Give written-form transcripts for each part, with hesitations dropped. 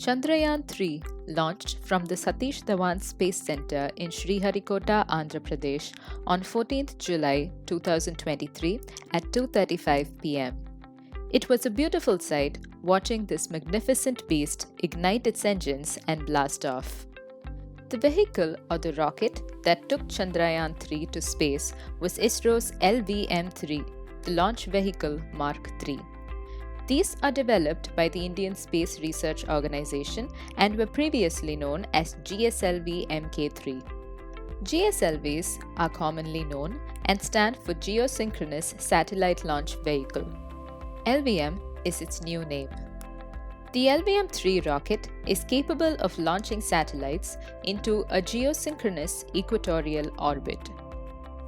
Chandrayaan-3 launched from the Satish Dhawan Space Center in Sriharikota, Andhra Pradesh on 14th July 2023 at 2:35 p.m. It was a beautiful sight watching this magnificent beast ignite its engines and blast off. The vehicle or the rocket that took Chandrayaan-3 to space was ISRO's LVM3, the launch vehicle Mark III. These are developed by the Indian Space Research Organization and were previously known as GSLV Mk3. GSLVs are commonly known and stand for Geosynchronous Satellite Launch Vehicle. LVM is its new name. The LVM3 rocket is capable of launching satellites into a geosynchronous equatorial orbit.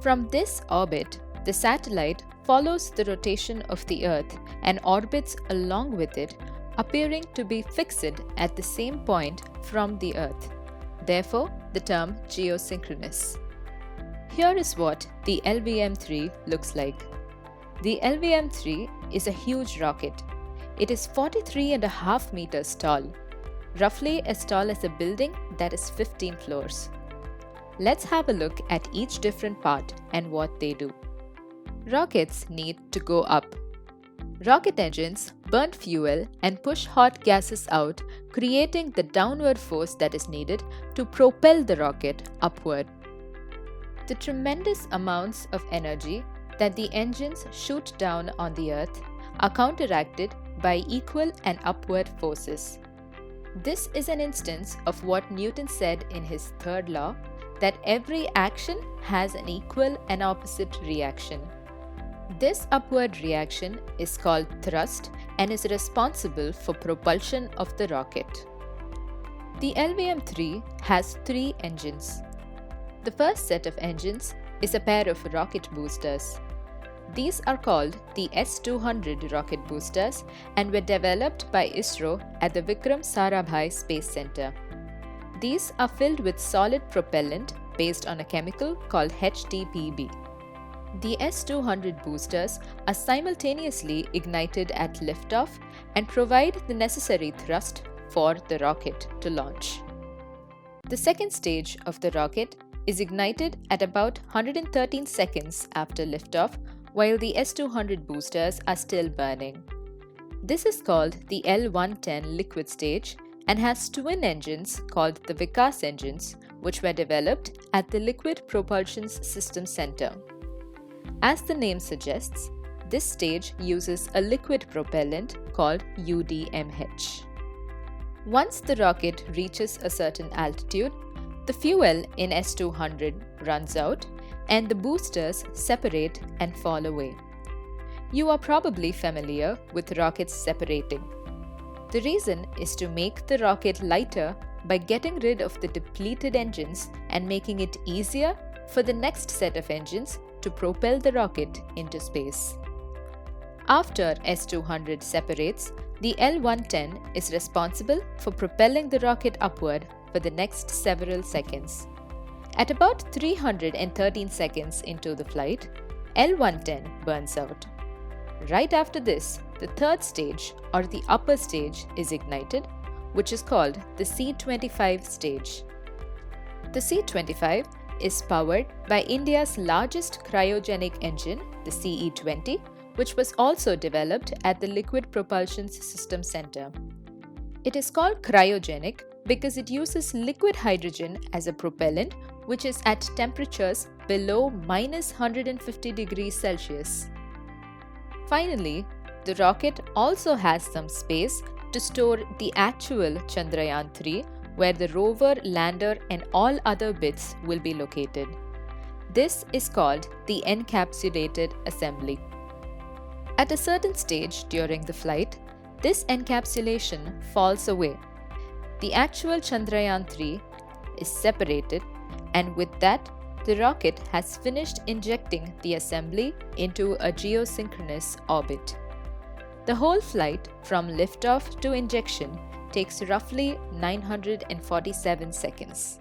From this orbit, the satellite follows the rotation of the Earth and orbits along with it, appearing to be fixed at the same point from the Earth. Therefore, the term geosynchronous. Here is what the LVM3 looks like. The LVM3 is a huge rocket. It is 43.5 meters tall, roughly as tall as a building that is 15 floors. Let's have a look at each different part and what they do. Rockets need to go up. Rocket engines burn fuel and push hot gases out, creating the downward force that is needed to propel the rocket upward. The tremendous amounts of energy that the engines shoot down on the Earth are counteracted by equal and upward forces. This is an instance of what Newton said in his third law, that every action has an equal and opposite reaction. This upward reaction is called thrust and is responsible for propulsion of the rocket. The LVM3 has 3 engines. The first set of engines is a pair of rocket boosters. These are called the S-200 rocket boosters and were developed by ISRO at the Vikram Sarabhai Space Center. These are filled with solid propellant based on a chemical called HTPB. The S-200 boosters are simultaneously ignited at liftoff and provide the necessary thrust for the rocket to launch. The second stage of the rocket is ignited at about 113 seconds after liftoff, while the S-200 boosters are still burning. This is called the L-110 liquid stage and has twin engines called the Vikas engines, which were developed at the Liquid Propulsion System Center. As the name suggests, this stage uses a liquid propellant called UDMH. Once the rocket reaches a certain altitude, the fuel in S-200 runs out and the boosters separate and fall away. You are probably familiar with rockets separating. The reason is to make the rocket lighter by getting rid of the depleted engines and making it easier for the next set of engines to propel the rocket into space. After S-200 separates, the L-110 is responsible for propelling the rocket upward for the next several seconds. At about 313 seconds into the flight, L-110 burns out. Right after this, the third stage or the upper stage is ignited, which is called the C-25 stage. The C-25 is powered by India's largest cryogenic engine, the CE-20, which was also developed at the Liquid Propulsion System Center. It is called cryogenic because it uses liquid hydrogen as a propellant, which is at temperatures below -150 degrees Celsius. Finally, the rocket also has some space to store the actual Chandrayaan-3, where the rover, lander, and all other bits will be located. This is called the encapsulated assembly. At a certain stage during the flight, this encapsulation falls away. The actual Chandrayaan-3 is separated, and with that, the rocket has finished injecting the assembly into a geosynchronous orbit. The whole flight from liftoff to injection takes roughly 947 seconds.